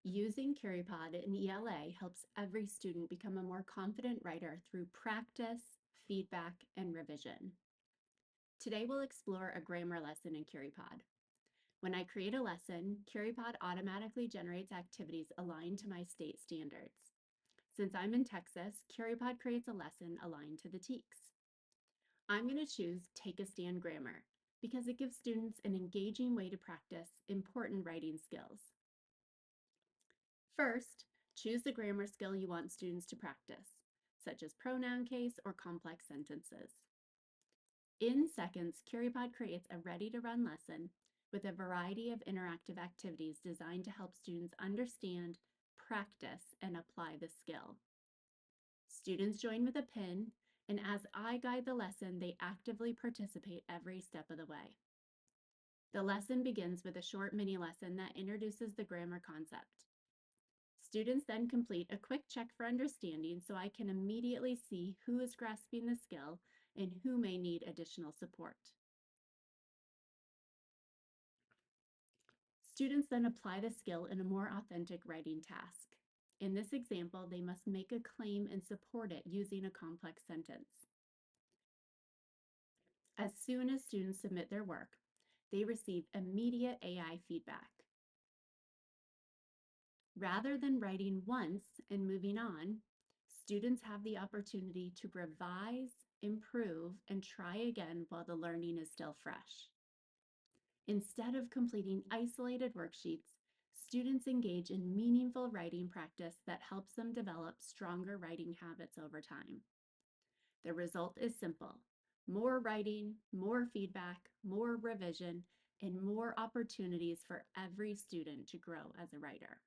Using Curipod in ELA helps every student become a more confident writer through practice, feedback, and revision. Today we'll explore a grammar lesson in Curipod. When I create a lesson, Curipod automatically generates activities aligned to my state standards. Since I'm in Texas, Curipod creates a lesson aligned to the TEKS. I'm going to choose Take a Stand Grammar because it gives students an engaging way to practice important writing skills. First, choose the grammar skill you want students to practice, such as pronoun case or complex sentences. In seconds, Curipod creates a ready-to-run lesson with a variety of interactive activities designed to help students understand, practice, and apply the skill. Students join with a pin, and as I guide the lesson, they actively participate every step of the way. The lesson begins with a short mini lesson that introduces the grammar concept. Students then complete a quick check for understanding so I can immediately see who is grasping the skill and who may need additional support. Students then apply the skill in a more authentic writing task. In this example, they must make a claim and support it using a complex sentence. As soon as students submit their work, they receive immediate AI feedback. Rather than writing once and moving on, students have the opportunity to revise, improve, and try again while the learning is still fresh. Instead of completing isolated worksheets, students engage in meaningful writing practice that helps them develop stronger writing habits over time. The result is simple: more writing, more feedback, more revision, and more opportunities for every student to grow as a writer.